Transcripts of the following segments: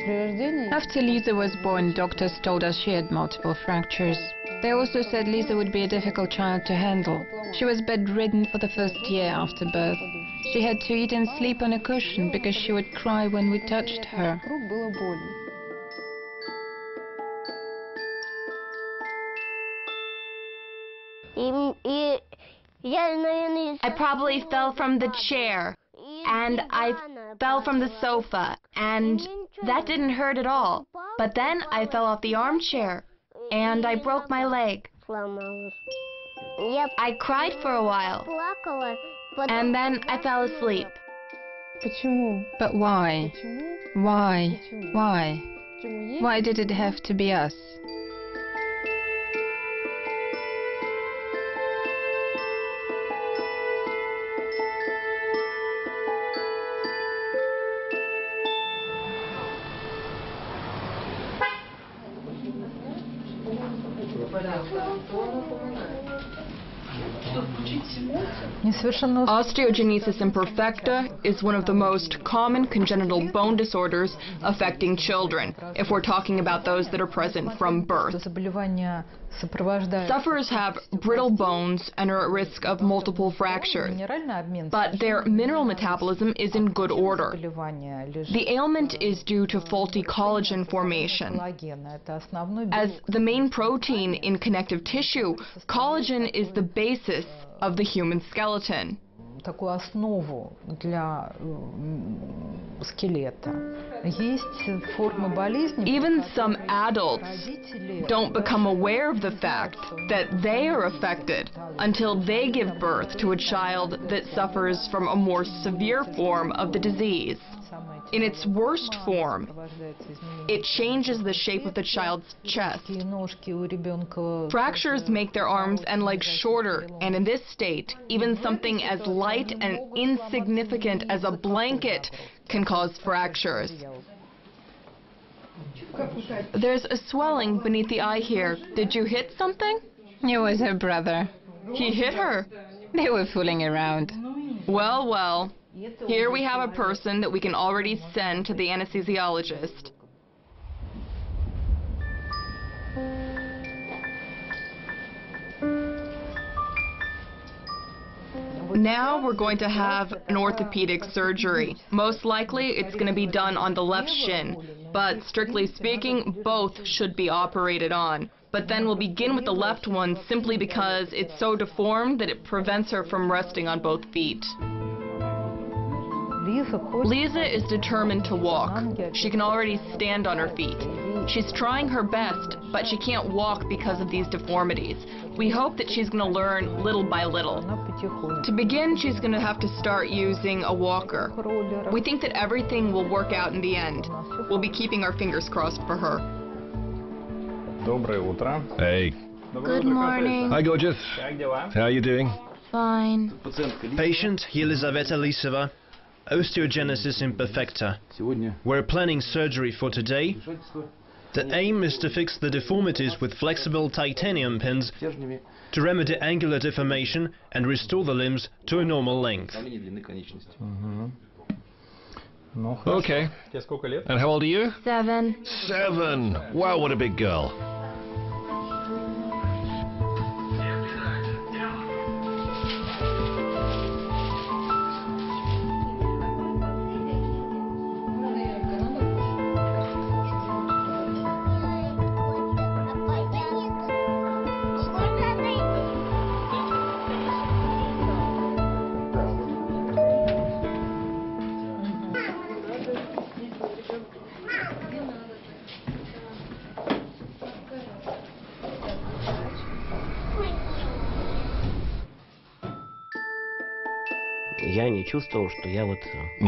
After Lisa was born, doctors told us she had multiple fractures. They also said Lisa would be a difficult child to handle. She was bedridden for the first year after birth. She had to eat and sleep on a cushion because she would cry when we touched her. I probably fell from the chair, and I fell from the sofa, and that didn't hurt at all. But then I fell off the armchair, and I broke my leg. I cried for a while, and then I fell asleep. But why? Why? Why? Why did it have to be us? Osteogenesis imperfecta is one of the most common congenital bone disorders affecting children, if we're talking about those that are present from birth. Sufferers have brittle bones and are at risk of multiple fractures, but their mineral metabolism is in good order. The ailment is due to faulty collagen formation. As the main protein in connective tissue, collagen is the basis of the human skeleton. Even some adults don't become aware of the fact that they are affected until they give birth to a child that suffers from a more severe form of the disease. In its worst form, it changes the shape of the child's chest. Fractures make their arms and legs shorter, and in this state, even something as light and insignificant as a blanket can cause fractures. There's a swelling beneath the eye here. Did you hit something? It was her brother. He hit her. They were fooling around. Well, well. Here we have a person that we can already send to the anesthesiologist. Now we're going to have an orthopedic surgery. Most likely it's going to be done on the left shin, but strictly speaking, both should be operated on. But then we'll begin with the left one simply because it's so deformed that it prevents her from resting on both feet. Lisa is determined to walk. She can already stand on her feet. She's trying her best, but she can't walk because of these deformities. We hope that she's going to learn little by little. To begin, she's going to have to start using a walker. We think that everything will work out in the end. We'll be keeping our fingers crossed for her. Hey. Good morning. Hi, gorgeous. How are you doing? Fine. Patient Yelizaveta Lisova, osteogenesis imperfecta. We're planning surgery for today. The aim is to fix the deformities with flexible titanium pins to remedy angular deformation and restore the limbs to a normal length. Okay. And how old are you? 7. 7. Wow, what a big girl.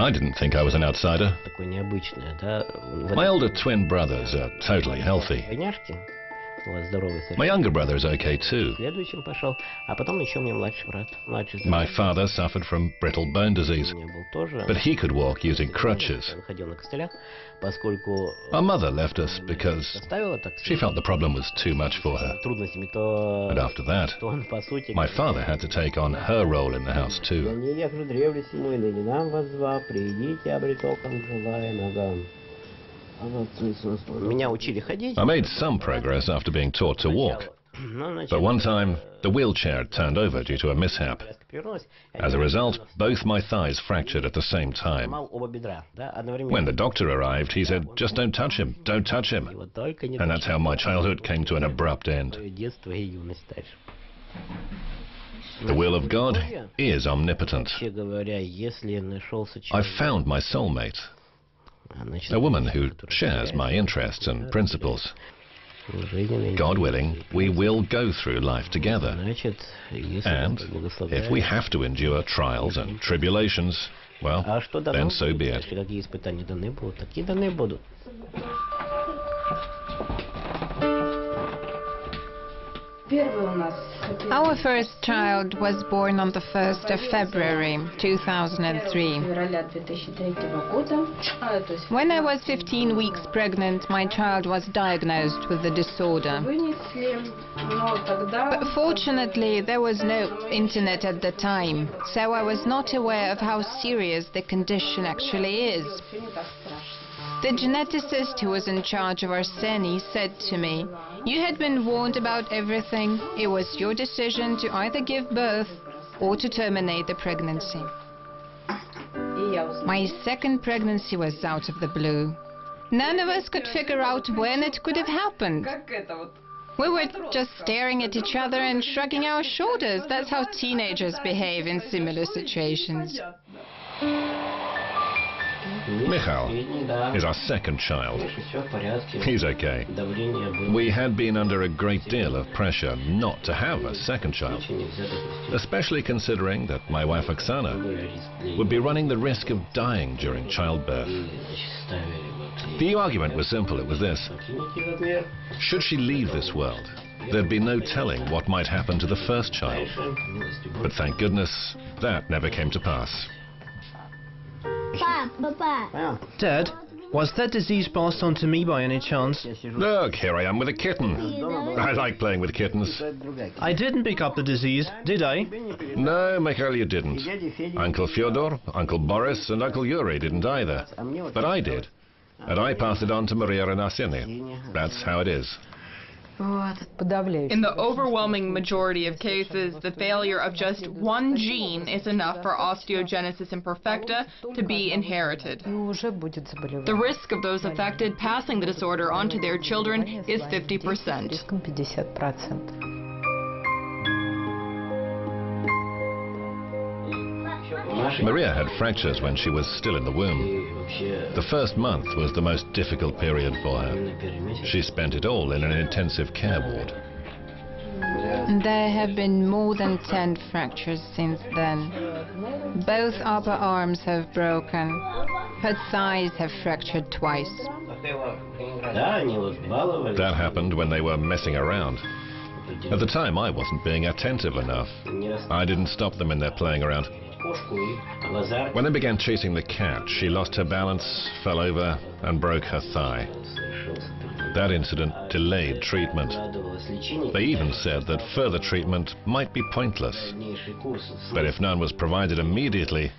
I didn't think I was an outsider. My older twin brothers are totally healthy. My younger brother is okay too. My father suffered from brittle bone disease, but he could walk using crutches. Our mother left us because she felt the problem was too much for her. And after that, my father had to take on her role in the house too. I made some progress after being taught to walk. But one time, the wheelchair turned over due to a mishap. As a result, both my thighs fractured at the same time. When the doctor arrived, he said, "Just don't touch him, don't touch him." And that's how my childhood came to an abrupt end. The will of God is omnipotent. I've found my soulmate, a woman who shares my interests and principles. God willing, we will go through life together. And if we have to endure trials and tribulations, well, then so be it. Our first child was born on the 1st of February 2003. When I was 15 weeks pregnant, my child was diagnosed with the disorder. But fortunately, there was no internet at the time, so I was not aware of how serious the condition actually is. The geneticist who was in charge of Arseny said to me, "You had been warned about everything. It was your decision to either give birth or to terminate the pregnancy." My second pregnancy was out of the blue. None of us could figure out when it could have happened. We were just staring at each other and shrugging our shoulders. That's how teenagers behave in similar situations. Michal is our second child. He's okay. We had been under a great deal of pressure not to have a second child, especially considering that my wife Oksana would be running the risk of dying during childbirth. The argument was simple. It was this: should she leave this world, there'd be no telling what might happen to the first child. But thank goodness that never came to pass. Dad, was that disease passed on to me by any chance? Look, here I am with a kitten. I like playing with kittens. I didn't pick up the disease, did I? No, Michael, you didn't. Uncle Fyodor, Uncle Boris, and Uncle Yuri didn't either. But I did. And I passed it on to Maria and Arseny. That's how it is. In the overwhelming majority of cases, the failure of just one gene is enough for osteogenesis imperfecta to be inherited. The risk of those affected passing the disorder on to their children is 50%. Maria had fractures when she was still in the womb. The first month was the most difficult period for her. She spent it all in an intensive care ward. There have been more than 10 fractures since then. Both upper arms have broken. Her thighs have fractured twice. That happened when they were messing around. At the time, I wasn't being attentive enough. I didn't stop them in their playing around. When they began chasing the cat, she lost her balance, fell over, and broke her thigh. That incident delayed treatment. They even said that further treatment might be pointless. But if none was provided immediately,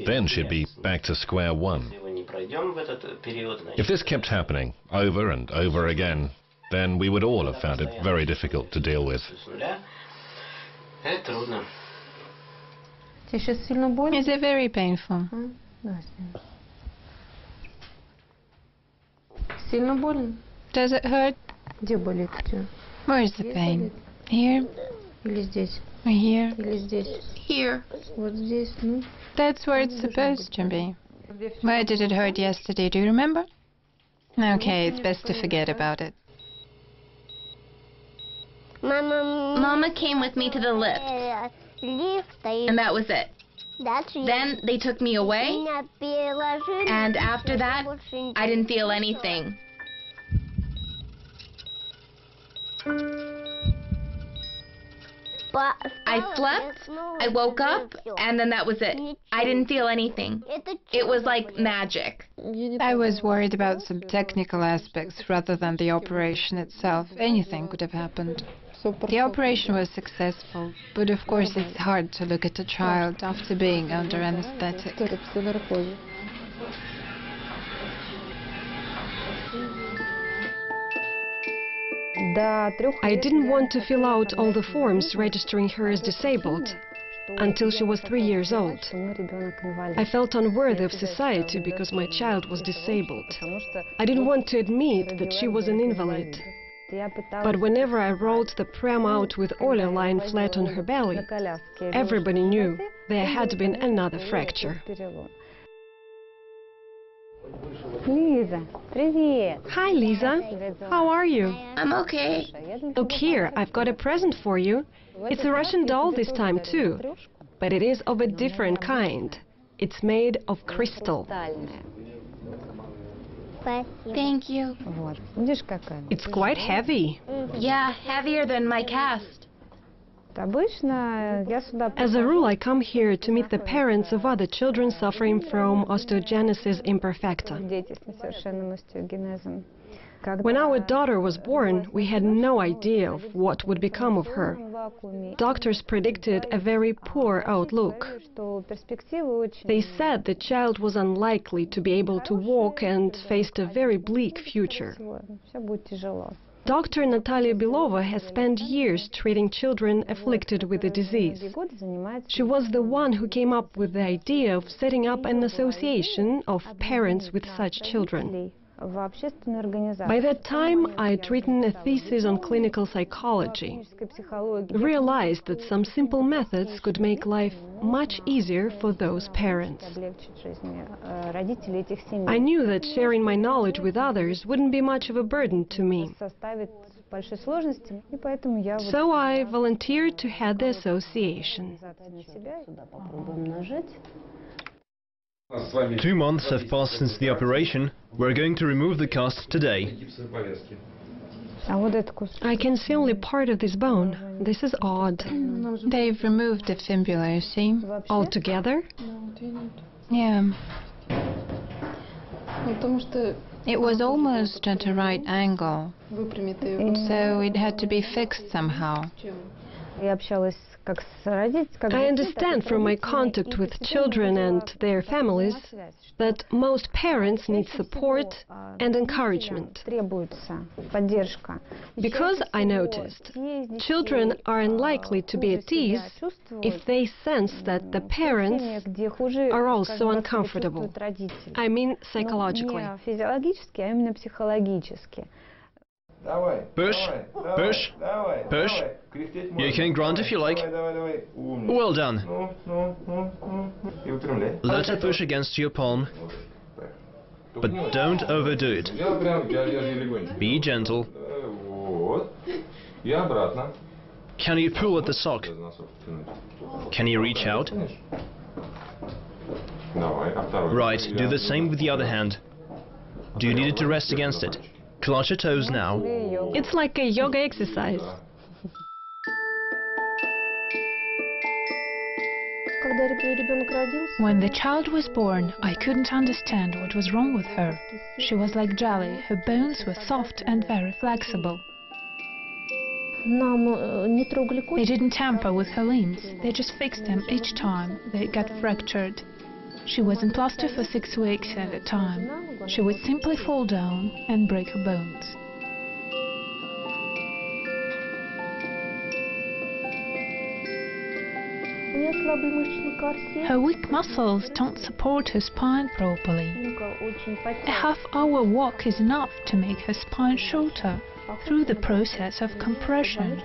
then she'd be back to square one. If this kept happening over and over again, then we would all have found it very difficult to deal with. Is it very painful? Does it hurt? Where is the pain? Here? Or here? Here. That's where it's supposed to be. Where did it hurt yesterday? Do you remember? Okay, it's best to forget about it. Mama came with me to the lift, and that was it. Then they took me away, and after that, I didn't feel anything. I slept, I woke up, and then that was it. I didn't feel anything. It was like magic. I was worried about some technical aspects rather than the operation itself. Anything could have happened. The operation was successful, but of course it's hard to look at a child after being under anesthetic. I didn't want to fill out all the forms registering her as disabled until she was 3 years old. I felt unworthy of society because my child was disabled. I didn't want to admit that she was an invalid. But whenever I rolled the pram out with Oля lying flat on her belly, everybody knew there had been another fracture. Hi, Lisa. How are you? I'm okay. Look here, I've got a present for you. It's a Russian doll this time too, but it is of a different kind. It's made of crystal. Thank you. It's quite heavy. Yeah, heavier than my cast. As a rule, I come here to meet the parents of other children suffering from osteogenesis imperfecta. When our daughter was born, we had no idea of what would become of her. Doctors predicted a very poor outlook. They said the child was unlikely to be able to walk and faced a very bleak future. Dr. Natalia Belova has spent years treating children afflicted with the disease. She was the one who came up with the idea of setting up an association of parents with such children. By that time, I'd written a thesis on clinical psychology. Realized that some simple methods could make life much easier for those parents. I knew that sharing my knowledge with others wouldn't be much of a burden to me. So I volunteered to head the association. 2 months have passed since the operation. We're going to remove the cast today. I can see only part of this bone. This is odd. They've removed the fibula, you see. Altogether? Yeah. It was almost at a right angle, so it had to be fixed somehow. I understand from my contact with children and their families that most parents need support and encouragement. Because I noticed, children are unlikely to be at ease if they sense that the parents are also uncomfortable. I mean psychologically. Push, push, push. You can grunt if you like. Well done. Let her push against your palm, but don't overdo it. Be gentle. Can you pull at the sock? Can you reach out? Right, do the same with the other hand. Do you need it to rest against it? Clutch your toes now. It's like a yoga exercise. When the child was born, I couldn't understand what was wrong with her. She was like jelly. Her bones were soft and very flexible. They didn't tamper with her limbs. They just fixed them each time they got fractured. She was in plaster for 6 weeks at a time. She would simply fall down and break her bones. Her weak muscles don't support her spine properly. A half-hour walk is enough to make her spine shorter through the process of compression.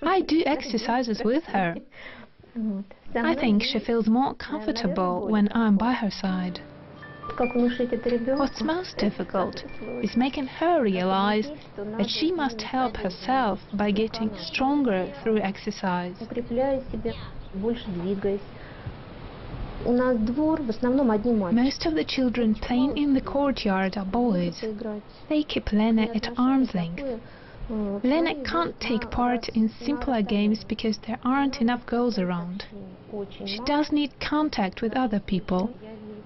I do exercises with her. I think she feels more comfortable when I'm by her side. What's most difficult is making her realize that she must help herself by getting stronger through exercise. Most of the children playing in the courtyard are boys. They keep Lena at arm's length. Lena can't take part in simpler games because there aren't enough girls around. She does need contact with other people.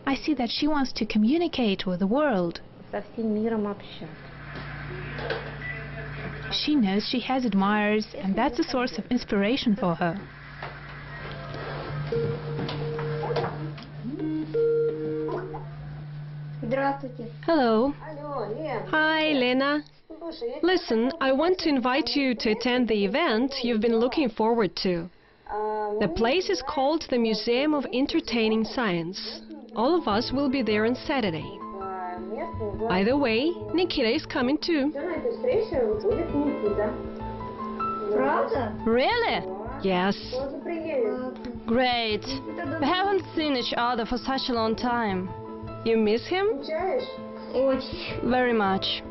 I see that she wants to communicate with the world. She knows she has admirers, and that's a source of inspiration for her. Hello. Hi, Lena. Listen, I want to invite you to attend the event you've been looking forward to. The place is called the Museum of Entertaining Science. All of us will be there on Saturday. By the way, Nikita is coming too. Really? Yes. Great. We haven't seen each other for such a long time. You miss him? Very much.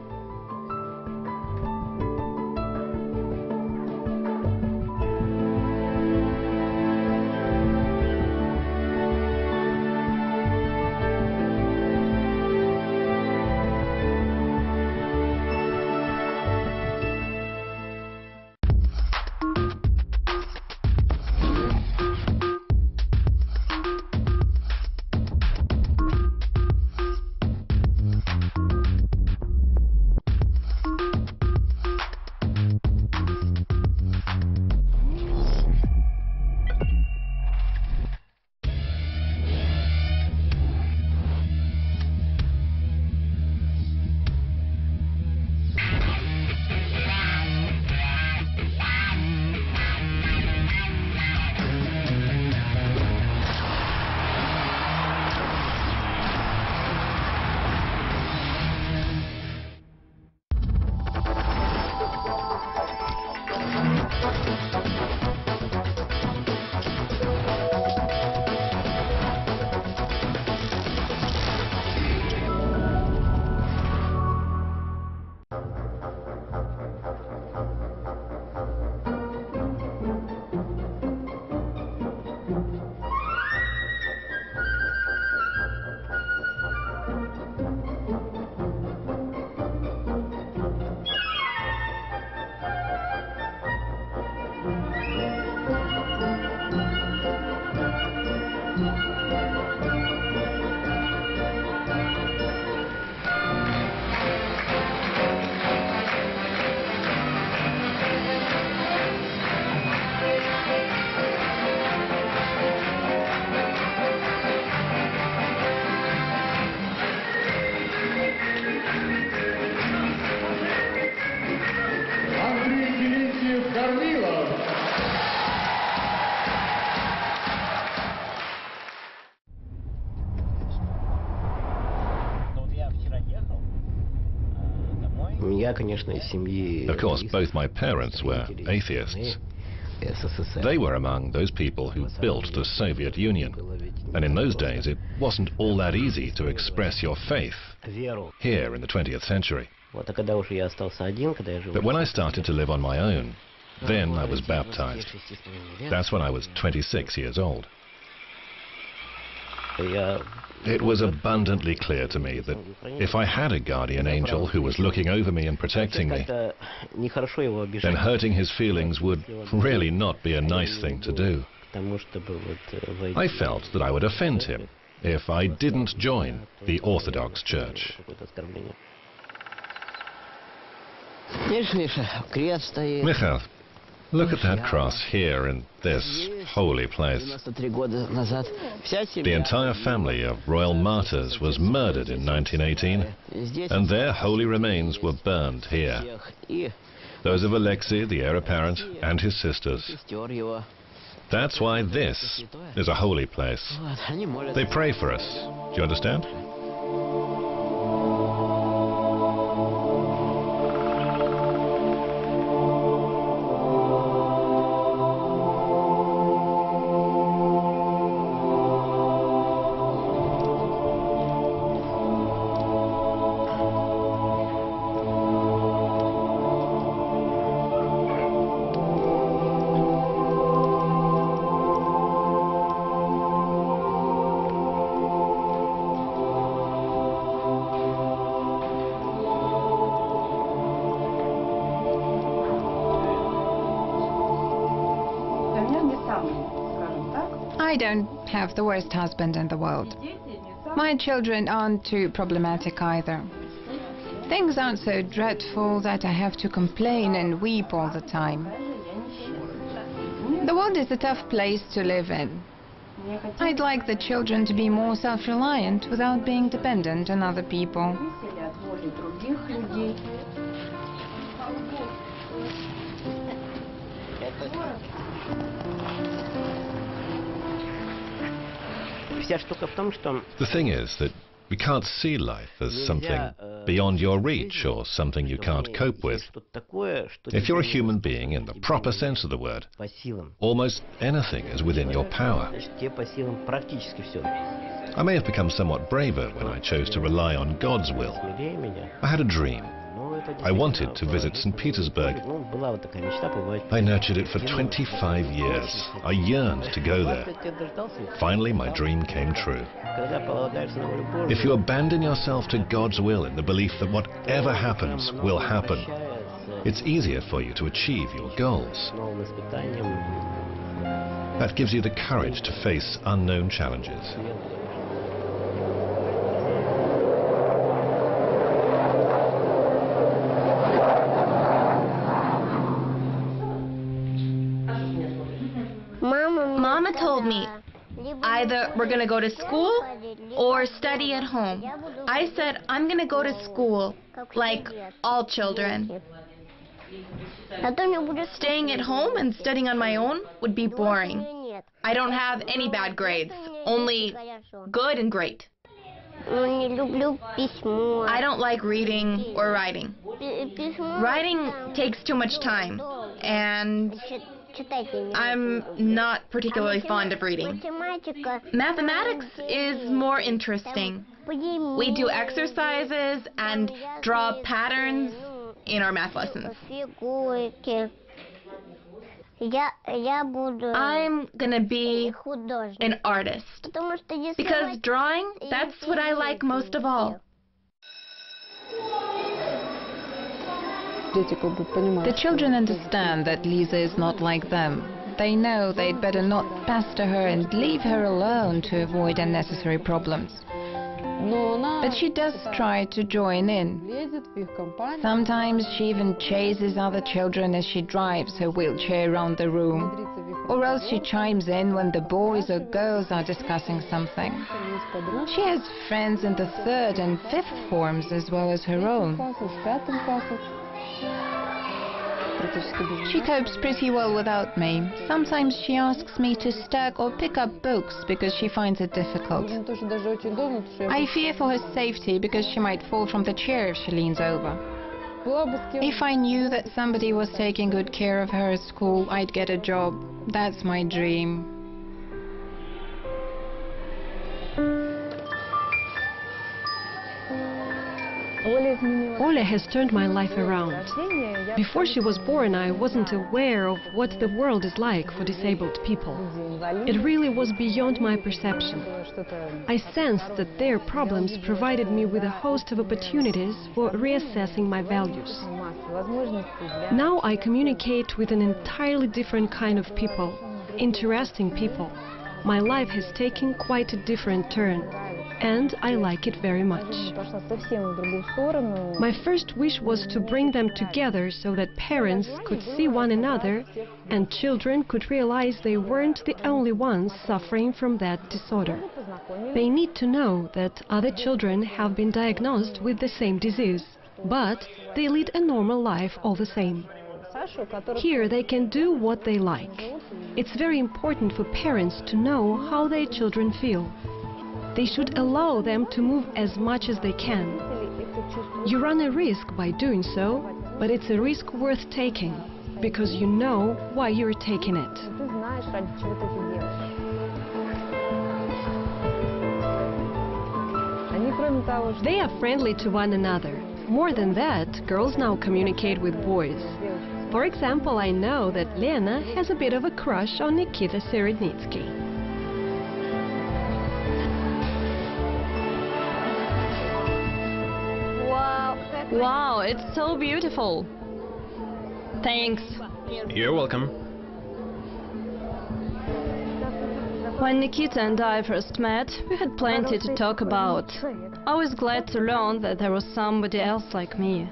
Of course, both my parents were atheists. They were among those people who built the Soviet Union. And in those days, it wasn't all that easy to express your faith here in the 20th century. But when I started to live on my own, then I was baptized. That's when I was 26 years old. It was abundantly clear to me that if I had a guardian angel who was looking over me and protecting me, then hurting his feelings would really not be a nice thing to do. I felt that I would offend him if I didn't join the Orthodox Church. Mikhail, look at that cross here in this holy place. The entire family of royal martyrs was murdered in 1918, and their holy remains were burned here. Those of Alexei, the heir apparent, and his sisters. That's why this is a holy place. They pray for us. Do you understand? I don't have the worst husband in the world. My children aren't too problematic either. Things aren't so dreadful that I have to complain and weep all the time. The world is a tough place to live in. I'd like the children to be more self-reliant without being dependent on other people. The thing is that we can't see life as something beyond your reach or something you can't cope with. If you're a human being in the proper sense of the word, almost anything is within your power. I may have become somewhat braver when I chose to rely on God's will. I had a dream. I wanted to visit St. Petersburg. I nurtured it for 25 years. I yearned to go there. Finally, my dream came true. If you abandon yourself to God's will in the belief that whatever happens will happen, it's easier for you to achieve your goals. That gives you the courage to face unknown challenges. Mama told me, either we're going to go to school or study at home. I said, I'm going to go to school, like all children. Staying at home and studying on my own would be boring. I don't have any bad grades, only good and great. I don't like reading or writing. Writing takes too much time, and I'm not particularly fond of reading. Mathematics is more interesting. We do exercises and draw patterns in our math lessons. I'm gonna be an artist, because drawing, that's what I like most of all. The children understand that Lisa is not like them. They know they'd better not pester her and leave her alone to avoid unnecessary problems. But she does try to join in. Sometimes she even chases other children as she drives her wheelchair around the room. Or else she chimes in when the boys or girls are discussing something. She has friends in the 3rd and 5th forms as well as her own. She copes pretty well without me. Sometimes she asks me to stack or pick up books because she finds it difficult. I fear for her safety because she might fall from the chair if she leans over. If I knew that somebody was taking good care of her at school, I'd get a job. That's my dream. Oля has turned my life around. Before she was born, I wasn't aware of what the world is like for disabled people. It really was beyond my perception. I sensed that their problems provided me with a host of opportunities for reassessing my values. Now I communicate with an entirely different kind of people, interesting people. My life has taken quite a different turn, and I like it very much. My first wish was to bring them together so that parents could see one another and children could realize they weren't the only ones suffering from that disorder. They need to know that other children have been diagnosed with the same disease, but they lead a normal life all the same. Here they can do what they like. It's very important for parents to know how their children feel. They should allow them to move as much as they can. You run a risk by doing so, but it's a risk worth taking, because you know why you're taking it. They are friendly to one another. More than that, girls now communicate with boys. For example, I know that Lena has a bit of a crush on Nikita Serednitsky. Wow, it's so beautiful. Thanks. You're welcome. When Nikita and I first met, we had plenty to talk about. I was glad to learn that there was somebody else like me.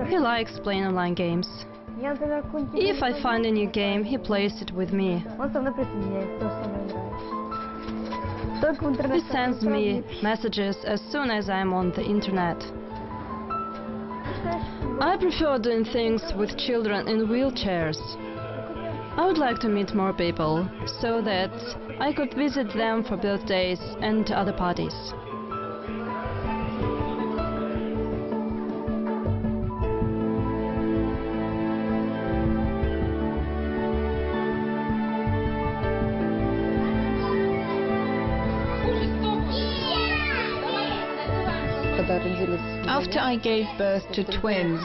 He likes playing online games. If I find a new game, he plays it with me. He sends me messages as soon as I'm on the internet. I prefer doing things with children in wheelchairs. I would like to meet more people, so that I could visit them for birthdays and other parties. After I gave birth to twins,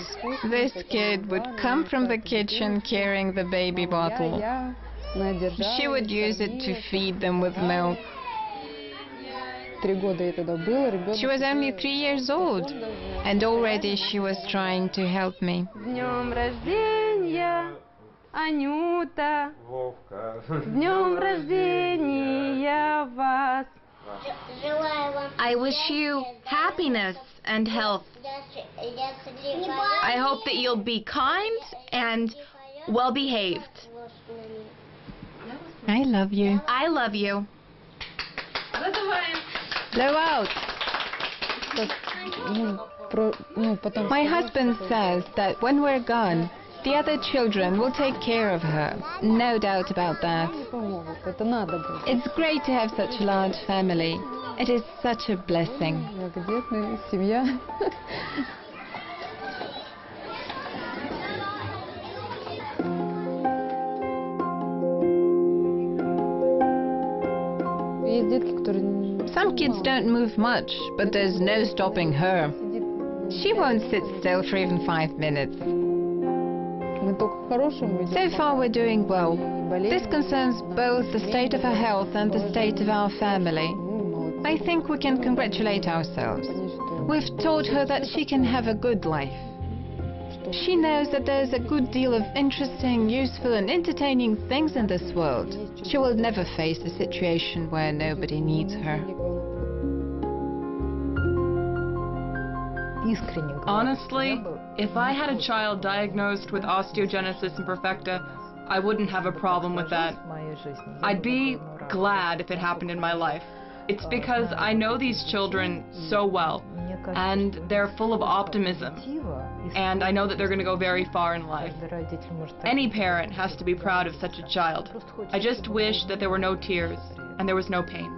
this kid would come from the kitchen carrying the baby bottle. She would use it to feed them with milk. She was only 3 years old, and already she was trying to help me. С днем рождения, Анюта! С днем рождения вас! I wish you happiness and health. I hope that you'll be kind and well-behaved. I love you. I love you. Blow out. My husband says that when we're gone, the other children will take care of her. No doubt about that. It's great to have such a large family. It is such a blessing. Some kids don't move much, but there's no stopping her. She won't sit still for even 5 minutes. So far we're doing well. This concerns both the state of her health and the state of our family. I think we can congratulate ourselves. We've taught her that she can have a good life. She knows that there's a good deal of interesting, useful and entertaining things in this world. She will never face a situation where nobody needs her. Honestly, if I had a child diagnosed with osteogenesis imperfecta, I wouldn't have a problem with that. I'd be glad if it happened in my life. It's because I know these children so well, and they're full of optimism, and I know that they're going to go very far in life. Any parent has to be proud of such a child. I just wish that there were no tears, and there was no pain.